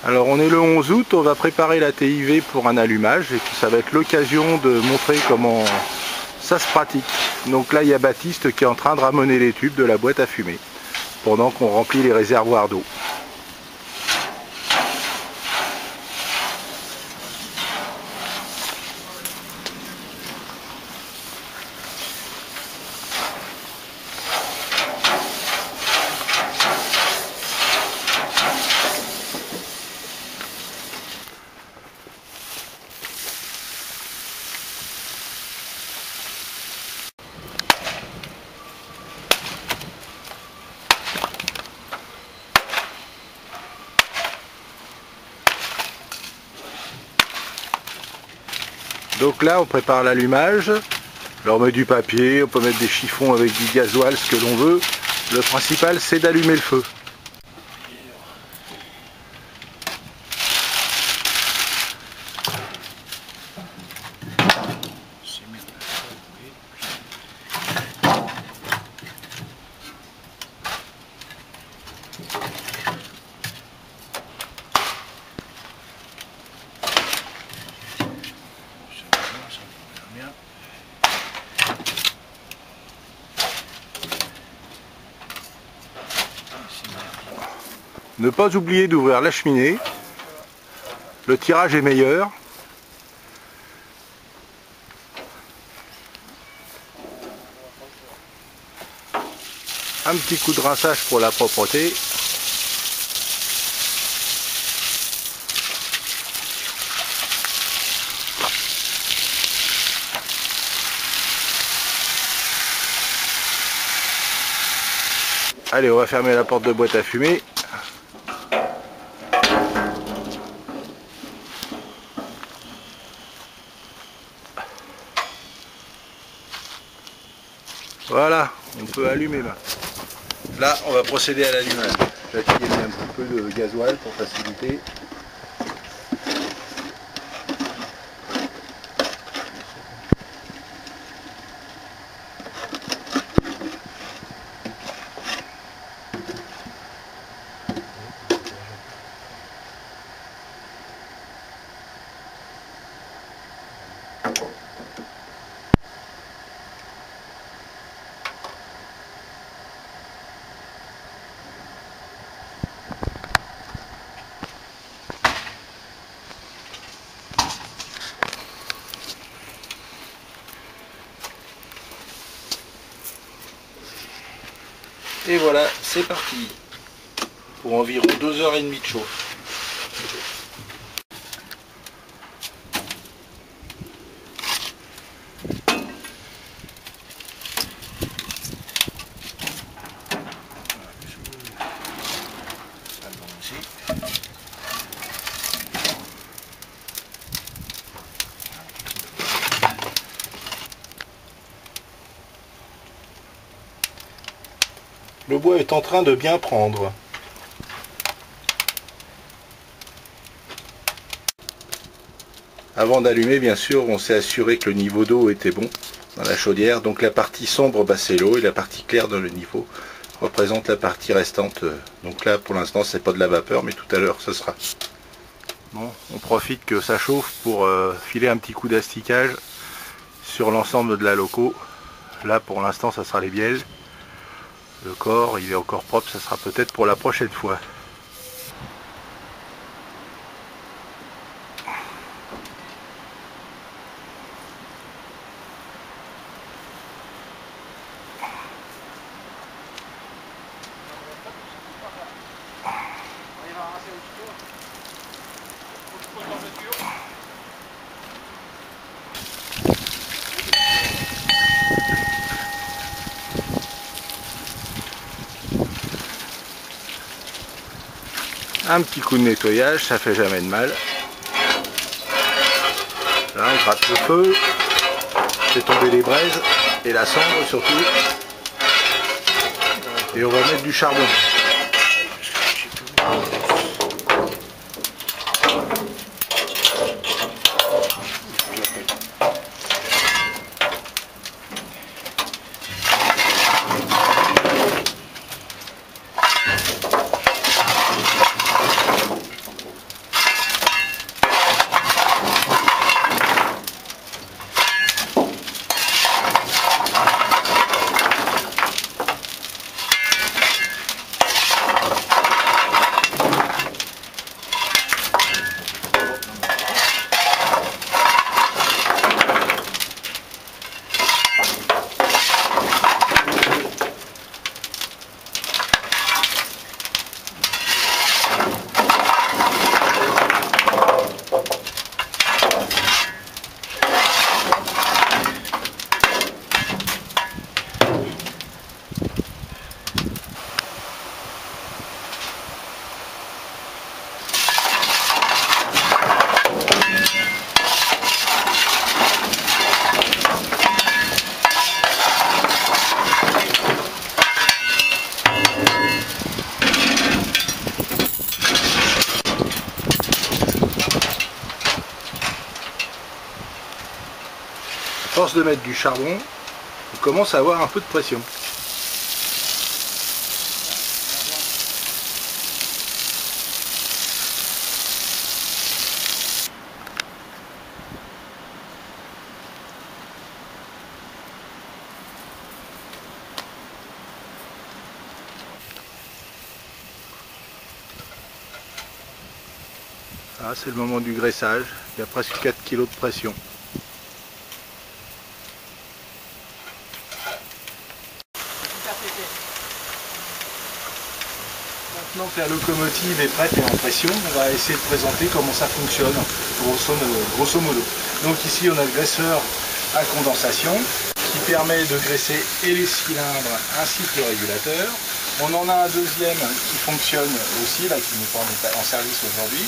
Alors on est le 11 août, on va préparer la TIV pour un allumage et puis ça va être l'occasion de montrer comment ça se pratique. Donc là il y a Baptiste qui est en train de ramener les tubes de la boîte à fumer pendant qu'on remplit les réservoirs d'eau. Donc là on prépare l'allumage, on met du papier, on peut mettre des chiffons avec du gasoil, ce que l'on veut. Le principal c'est d'allumer le feu. Ne pas oublier d'ouvrir la cheminée, le tirage est meilleur. Un petit coup de rinçage pour la propreté. Allez, on va fermer la porte de boîte à fumer. Voilà, on peut allumer là. Là, on va procéder à l'allumage. J'attire un petit peu de gasoil pour faciliter. Et voilà, c'est parti pour environ 2h30 de chauffe. Le bois est en train de bien prendre. Avant d'allumer, bien sûr, on s'est assuré que le niveau d'eau était bon dans la chaudière. Donc la partie sombre, c'est l'eau, et la partie claire dans le niveau représente la partie restante. Donc là, pour l'instant, c'est pas de la vapeur, mais tout à l'heure, ce sera. Bon, on profite que ça chauffe pour filer un petit coup d'asticage sur l'ensemble de la loco. Là, pour l'instant, ça sera les bielles. Le corps, il est encore propre, ça sera peut-être pour la prochaine fois. Un petit coup de nettoyage, ça fait jamais de mal. Là, on gratte le feu, fait tomber les braises et la cendre surtout. Et on va mettre du charbon. de mettre du charbon, on commence à avoir un peu de pression. Ah, c'est le moment du graissage, il y a presque 4 kg de pression. Maintenant que la locomotive est prête et en pression, on va essayer de présenter comment ça fonctionne, grosso modo. Donc ici on a le graisseur à condensation qui permet de graisser et les cylindres ainsi que le régulateur. On en a un deuxième qui fonctionne aussi, là, qui n'est pas en service aujourd'hui.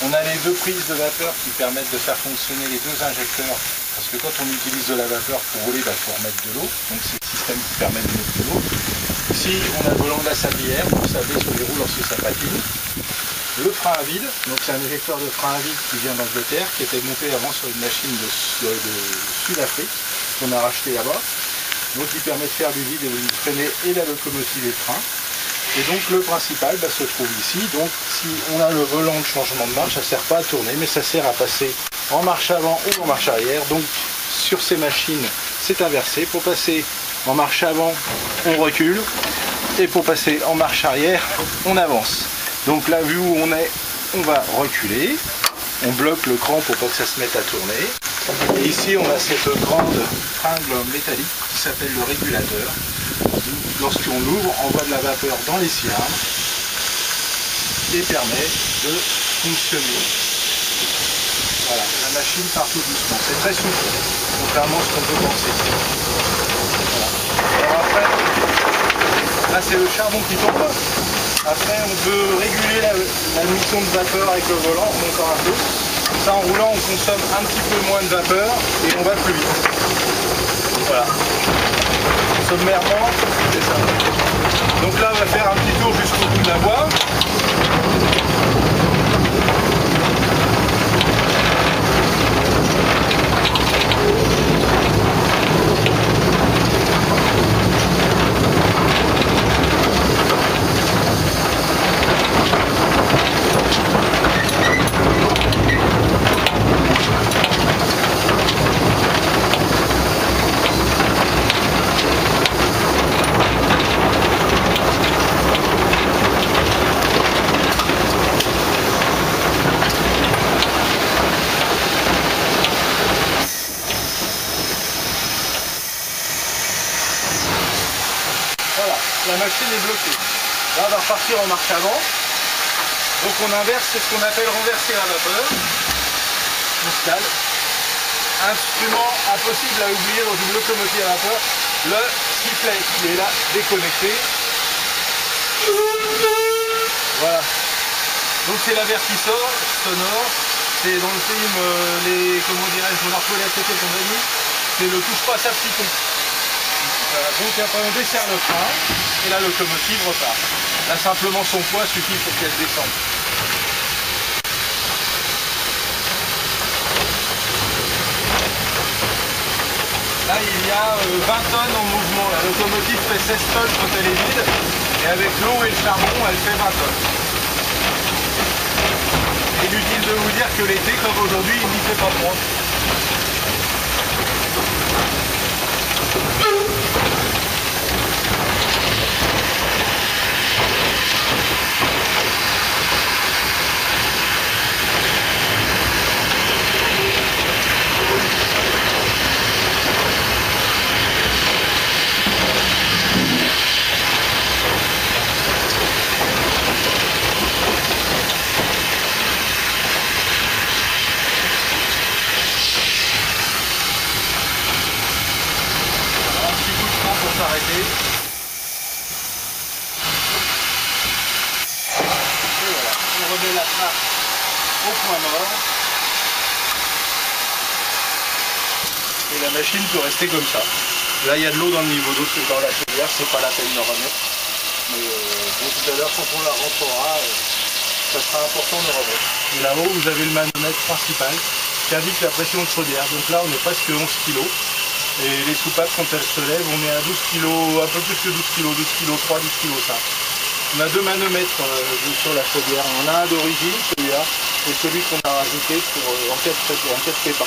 On a les deux prises de vapeur qui permettent de faire fonctionner les deux injecteurs, parce que quand on utilise de la vapeur pour rouler, il faut remettre de l'eau, donc c'est le système qui permet de mettre de l'eau. Ici, on a le volant de la sablière pour sabler sur les roues lorsque ça patine. Le frein à vide, donc c'est un éjecteur de frein à vide qui vient d'Angleterre, qui était monté avant sur une machine de Sud-Afrique, qu'on a racheté là-bas. Donc il permet de faire du vide et de freiner et la locomotive et le train. Et donc le principal se trouve ici. Donc si on a le volant de changement de marche, ça ne sert pas à tourner, mais ça sert à passer en marche avant ou en marche arrière. Donc sur ces machines, c'est inversé. Pour passer en marche avant, on recule. Et pour passer en marche arrière, on avance. Donc là, vu où on est, on va reculer. On bloque le cran pour pas que ça se mette à tourner. Et ici, on a cette grande tringle métallique qui s'appelle le régulateur. Lorsqu'on l'ouvre, on voit de la vapeur dans les cylindres et permet de fonctionner. Voilà, la machine part tout doucement. C'est très souple, contrairement à ce qu'on peut penser. Voilà. Alors après, là c'est le charbon qui tombe. Après, on peut réguler la mission de vapeur avec le volant en montant un peu. Ça, en roulant, on consomme un petit peu moins de vapeur et on va plus vite. Voilà. Sommairement, c'est ça. Donc là, on va faire un petit tour jusqu'au bout de la voie. La machine est bloquée. Là, on va repartir en marche avant. Donc on inverse, c'est ce qu'on appelle renverser la vapeur. On se cale. Instrument impossible à oublier dans une locomotive à vapeur, le sifflet qui est là, déconnecté. Voilà. Donc c'est l'avertisseur sonore. C'est dans le film, comment dirais-je, Monarque la tête et compagnie. C'est le touche pas, ça petit con. Donc après on desserre le frein et la locomotive repart. Là simplement son poids suffit pour qu'elle descende. Là il y a 20 tonnes en mouvement. La locomotive fait 16 tonnes quand elle est vide et avec l'eau et le charbon elle fait 20 tonnes. Inutile de vous dire que l'été comme aujourd'hui il n'y fait pas froid. S'arrêter. Et voilà, on remet la trappe au point mort. Et la machine peut rester comme ça. Là il y a de l'eau dans le niveau d'eau, c'est dans la chaudière, c'est pas la peine de remettre. Mais bon, tout à l'heure quand on la rentrera, ça sera important de remettre. Et là-haut vous avez le manomètre principal qui indique la pression de chaudière. Donc là on est presque 11 kg. Et les soupapes, quand elles se lèvent, on est à 12 kg, un peu plus que 12 kg, 12 kg 3, 12 kg 5. On a deux manomètres sur la chaudière. On en a un d'origine, celui-là, et celui qu'on a rajouté en cas de prépa.